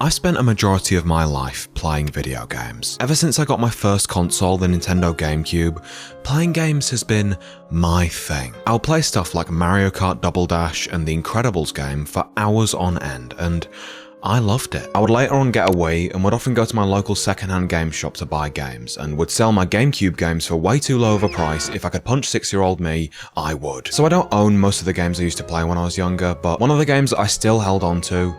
I've spent a majority of my life playing video games. Ever since I got my first console, the Nintendo GameCube, playing games has been my thing. I'll play stuff like Mario Kart Double Dash and the Incredibles game for hours on end, and I loved it. I would later on get a Wii and would often go to my local secondhand game shop to buy games, and would sell my GameCube games for way too low of a price. If I could punch 6-year-old me, I would. So I don't own most of the games I used to play when I was younger, but one of the games that I still held on to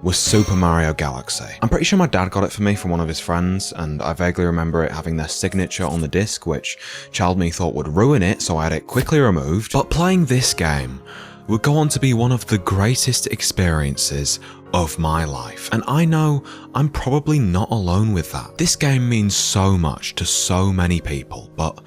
was Super Mario Galaxy. I'm pretty sure my dad got it for me from one of his friends, and I vaguely remember it having their signature on the disc, which child me thought would ruin it, so I had it quickly removed. But playing this game would go on to be one of the greatest experiences of my life, and I know I'm probably not alone with that. This game means so much to so many people, but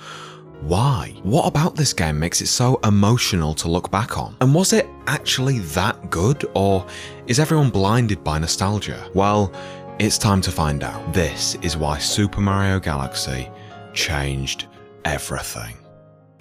why? What about this game makes it so emotional to look back on? And was it actually that good, or is everyone blinded by nostalgia? Well, it's time to find out. This is why Super Mario Galaxy changed everything.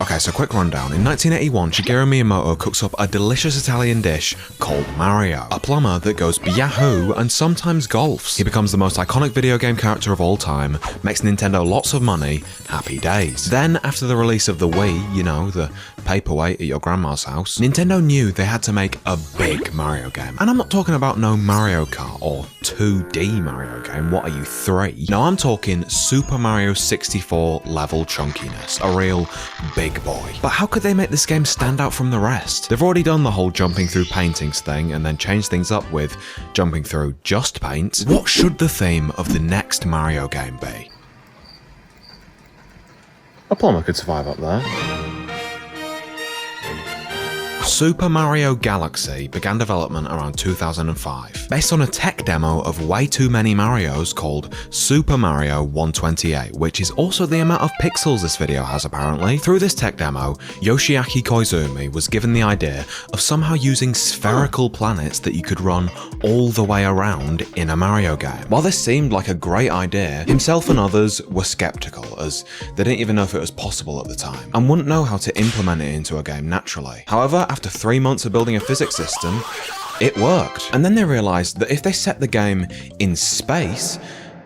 Okay, so quick rundown. In 1981, Shigeru Miyamoto cooks up a delicious Italian dish called Mario, a plumber that goes Yahoo and sometimes golfs. He becomes the most iconic video game character of all time, makes Nintendo lots of money, happy days. Then, after the release of the Wii, you know, the paperweight at your grandma's house, Nintendo knew they had to make a big Mario game. And I'm not talking about no Mario Kart or 2D Mario game, what are you, 3? No, I'm talking Super Mario 64 level chunkiness, a real big boy. But how could they make this game stand out from the rest? They've already done the whole jumping through paintings thing and then changed things up with jumping through just paint. What should the theme of the next Mario game be? A plumber could survive up there. Super Mario Galaxy began development around 2005, based on a tech demo of way too many Marios called Super Mario 128, which is also the amount of pixels this video has apparently. Through this tech demo, Yoshiaki Koizumi was given the idea of somehow using spherical planets that you could run all the way around in a Mario game. While this seemed like a great idea, himself and others were skeptical, as they didn't even know if it was possible at the time, and wouldn't know how to implement it into a game naturally. However, after 3 months of building a physics system, it worked. And then they realised that if they set the game in space,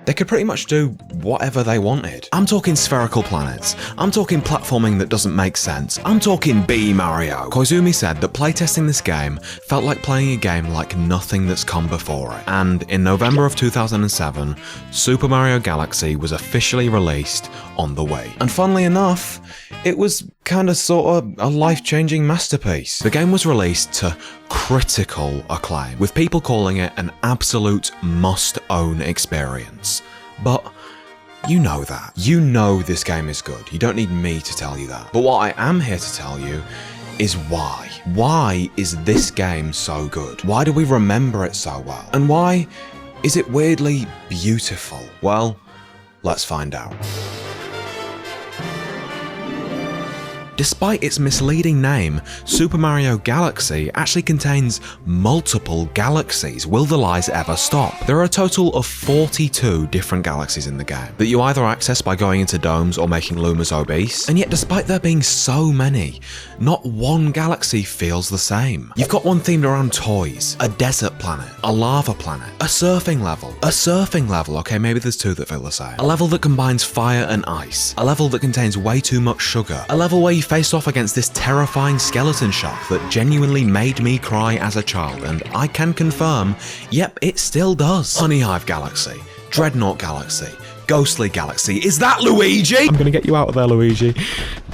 they could pretty much do whatever they wanted. I'm talking spherical planets. I'm talking platforming that doesn't make sense. I'm talking B Mario. Koizumi said that playtesting this game felt like playing a game like nothing that's come before it. And in November of 2007, Super Mario Galaxy was officially released on the Wii. And funnily enough, it was kinda sorta a life-changing masterpiece. The game was released to critical acclaim, with people calling it an absolute must-own experience. But you know that. You know this game is good. You don't need me to tell you that. But what I am here to tell you is why. Why is this game so good? Why do we remember it so well? And why is it weirdly beautiful? Well, let's find out. Despite its misleading name, Super Mario Galaxy actually contains multiple galaxies. Will the lies ever stop? There are a total of 42 different galaxies in the game that you either access by going into domes or making Lumas obese. And yet, despite there being so many, not one galaxy feels the same. You've got one themed around toys, a desert planet, a lava planet, a surfing level, okay, maybe there's 2 that feel the same, a level that combines fire and ice, a level that contains way too much sugar, a level where you face off against this terrifying skeleton shark that genuinely made me cry as a child, and I can confirm, yep, it still does. Honey Hive Galaxy, Dreadnought Galaxy, Ghostly Galaxy. Is that Luigi? I'm gonna get you out of there, Luigi.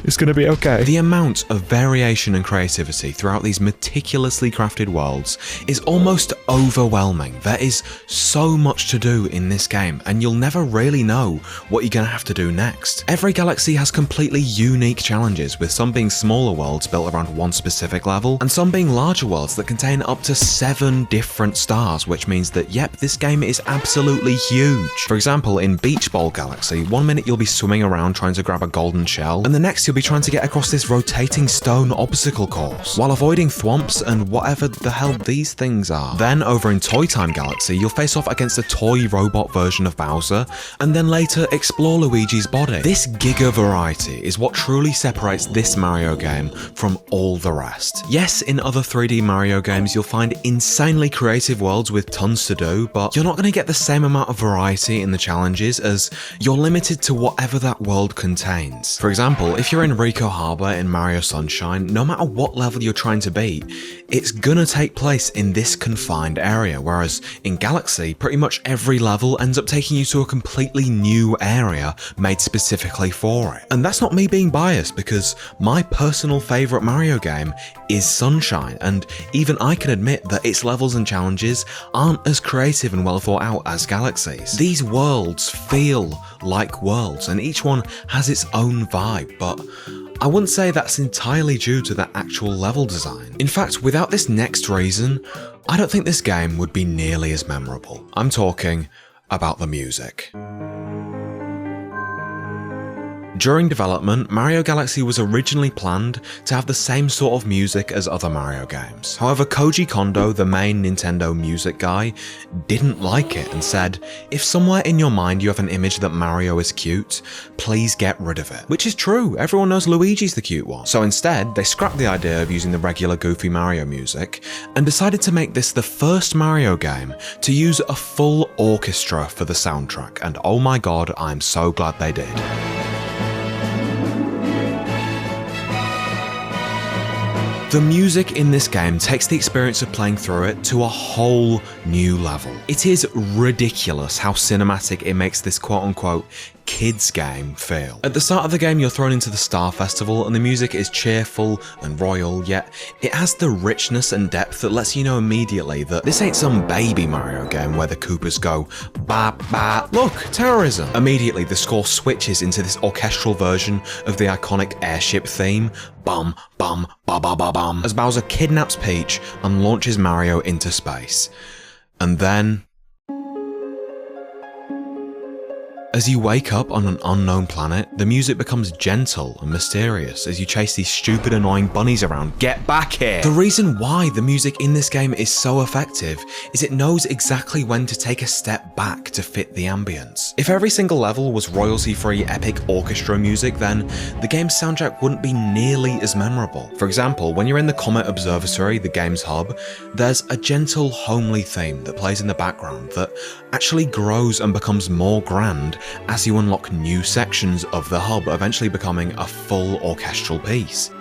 It's gonna be okay. The amount of variation and creativity throughout these meticulously crafted worlds is almost overwhelming. There is so much to do in this game, and you'll never really know what you're gonna have to do next. Every galaxy has completely unique challenges, with some being smaller worlds built around one specific level, and some being larger worlds that contain up to 7 different stars, which means that, yep, this game is absolutely huge. For example, in Beach Beach Bowl Galaxy, one minute you'll be swimming around trying to grab a golden shell, and the next you'll be trying to get across this rotating stone obstacle course, while avoiding thwomps and whatever the hell these things are. Then over in Toy Time Galaxy, you'll face off against a toy robot version of Bowser, and then later explore Luigi's body. This giga variety is what truly separates this Mario game from all the rest. Yes, in other 3D Mario games you'll find insanely creative worlds with tons to do, but you're not going to get the same amount of variety in the challenges as you're limited to whatever that world contains. For example, if you're in Rico Harbor in Mario Sunshine, no matter what level you're trying to beat, it's gonna take place in this confined area, whereas in Galaxy, pretty much every level ends up taking you to a completely new area made specifically for it. And that's not me being biased, because my personal favourite Mario game is Sunshine, and even I can admit that its levels and challenges aren't as creative and well thought out as Galaxy's. These worlds feel like worlds, and each one has its own vibe, but I wouldn't say that's entirely due to the actual level design. In fact, without this next reason, I don't think this game would be nearly as memorable. I'm talking about the music. During development, Mario Galaxy was originally planned to have the same sort of music as other Mario games. However, Koji Kondo, the main Nintendo music guy, didn't like it and said, if somewhere in your mind you have an image that Mario is cute, please get rid of it. Which is true, everyone knows Luigi's the cute one. So instead, they scrapped the idea of using the regular goofy Mario music and decided to make this the first Mario game to use a full orchestra for the soundtrack, and oh my god, I'm so glad they did. The music in this game takes the experience of playing through it to a whole new level. It is ridiculous how cinematic it makes this quote-unquote kids game feel. At the start of the game you're thrown into the Star Festival and the music is cheerful and royal, yet it has the richness and depth that lets you know immediately that this ain't some baby Mario game where the Koopas go ba ba, look, terrorism. Immediately the score switches into this orchestral version of the iconic airship theme, bum bum ba ba ba bum, as Bowser kidnaps Peach and launches Mario into space. And then as you wake up on an unknown planet, the music becomes gentle and mysterious as you chase these stupid annoying bunnies around. Get back here! The reason why the music in this game is so effective is it knows exactly when to take a step back to fit the ambience. If every single level was royalty-free epic orchestra music, then the game's soundtrack wouldn't be nearly as memorable. For example, when you're in the Comet Observatory, the game's hub, there's a gentle homely theme that plays in the background that actually grows and becomes more grand as you unlock new sections of the hub, eventually becoming a full orchestral piece.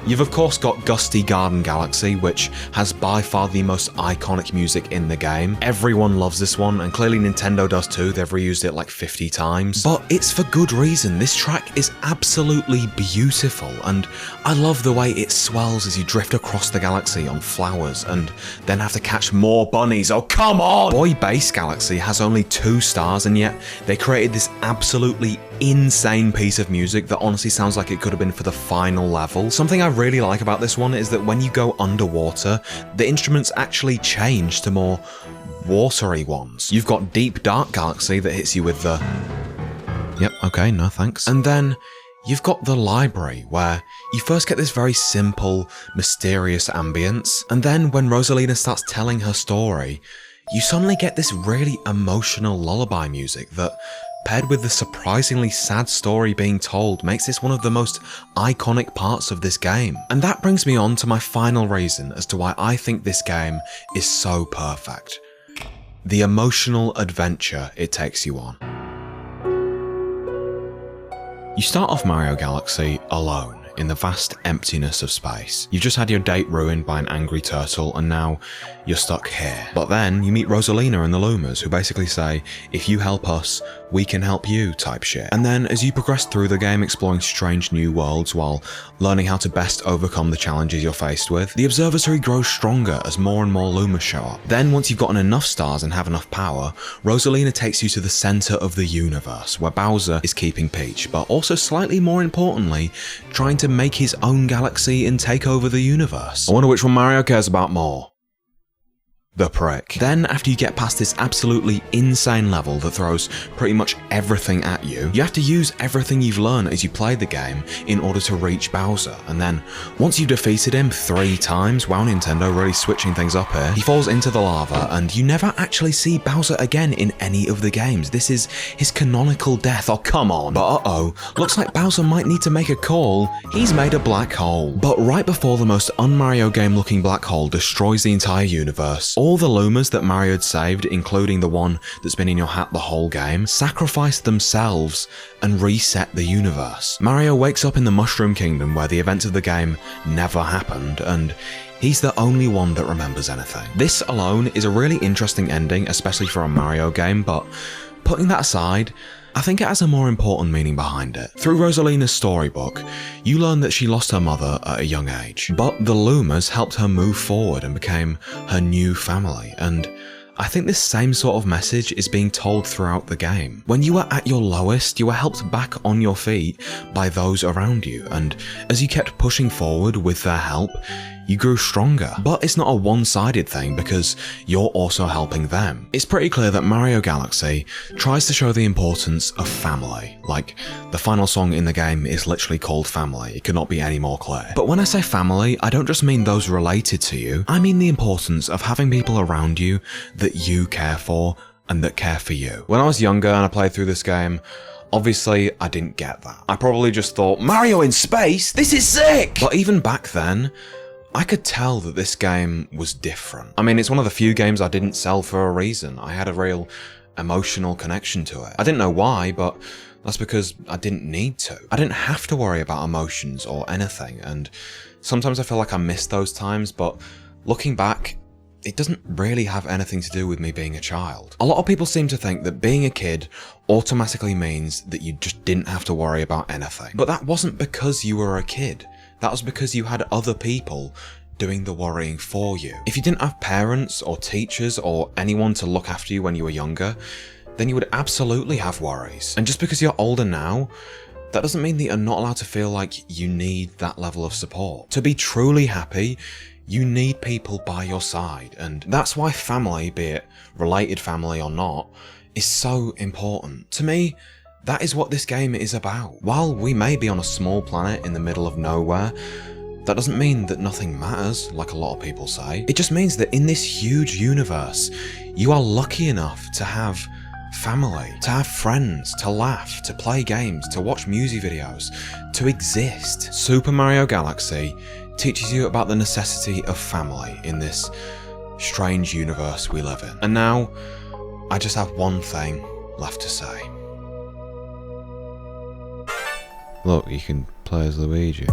You've of course got Gusty Garden Galaxy, which has by far the most iconic music in the game. Everyone loves this one, and clearly Nintendo does too, they've reused it like 50 times. But it's for good reason, this track is absolutely beautiful, and I love the way it swells as you drift across the galaxy on flowers, and then have to catch more bunnies, oh come on! Boy Base Galaxy has only 2 stars, and yet they created this absolutely insane piece of music that honestly sounds like it could have been for the final level. Something I really like about this one is that when you go underwater, the instruments actually change to more watery ones. You've got Deep Dark Galaxy that hits you with the yep, okay, no thanks. And then you've got the library, where you first get this very simple, mysterious ambience, and then when Rosalina starts telling her story, you suddenly get this really emotional lullaby music that, paired with the surprisingly sad story being told, makes this one of the most iconic parts of this game. And that brings me on to my final reason as to why I think this game is so perfect. The emotional adventure it takes you on. You start off Mario Galaxy alone in the vast emptiness of space. You've just had your date ruined by an angry turtle and now you're stuck here. But then you meet Rosalina and the Lumas, who basically say, if you help us, we can help you type shit. And then as you progress through the game exploring strange new worlds while learning how to best overcome the challenges you're faced with, the observatory grows stronger as more and more Lumas show up. Then once you've gotten enough stars and have enough power, Rosalina takes you to the center of the universe where Bowser is keeping Peach, but also slightly more importantly, trying to make his own galaxy and take over the universe. I wonder which one Mario cares about more. the prick. Then, after you get past this absolutely insane level that throws pretty much everything at you, you have to use everything you've learned as you play the game in order to reach Bowser. And then, once you've defeated him 3 times, wow, Nintendo really switching things up here, he falls into the lava and you never actually see Bowser again in any of the games. This is his canonical death. Oh, come on. But uh-oh, looks like Bowser might need to make a call. He's made a black hole. But right before the most un-Mario game looking black hole destroys the entire universe, all the Lumas that Mario had saved, including the one that's been in your hat the whole game, sacrificed themselves and reset the universe. Mario wakes up in the Mushroom Kingdom where the events of the game never happened, and he's the only one that remembers anything. This alone is a really interesting ending, especially for a Mario game, but putting that aside, I think it has a more important meaning behind it. Through Rosalina's storybook, you learn that she lost her mother at a young age, but the Lumas helped her move forward and became her new family, and I think this same sort of message is being told throughout the game. When you were at your lowest, you were helped back on your feet by those around you, and as you kept pushing forward with their help, you grew stronger. But it's not a one-sided thing because you're also helping them. It's pretty clear that Mario Galaxy tries to show the importance of family. Like, the final song in the game is literally called Family. It could not be any more clear. But when I say family, I don't just mean those related to you. I mean the importance of having people around you that you care for and that care for you. When I was younger and I played through this game, obviously I didn't get that. I probably just thought, Mario in space? This is sick! But even back then, I could tell that this game was different. I mean, it's one of the few games I didn't sell for a reason. I had a real emotional connection to it. I didn't know why, but that's because I didn't need to. I didn't have to worry about emotions or anything, and sometimes I feel like I miss those times, but looking back, it doesn't really have anything to do with me being a child. A lot of people seem to think that being a kid automatically means that you just didn't have to worry about anything. But that wasn't because you were a kid. That was because you had other people doing the worrying for you. If you didn't have parents or teachers or anyone to look after you when you were younger, then you would absolutely have worries. And just because you're older now, that doesn't mean that you're not allowed to feel like you need that level of support. To be truly happy, you need people by your side, and that's why family, be it related family or not, is so important. To me, that is what this game is about. While we may be on a small planet in the middle of nowhere, that doesn't mean that nothing matters, like a lot of people say. It just means that in this huge universe, you are lucky enough to have family, to have friends, to laugh, to play games, to watch MewZe videos, to exist. Super Mario Galaxy teaches you about the necessity of family in this strange universe we live in. And now, I just have one thing left to say. Look, you can play as Luigi.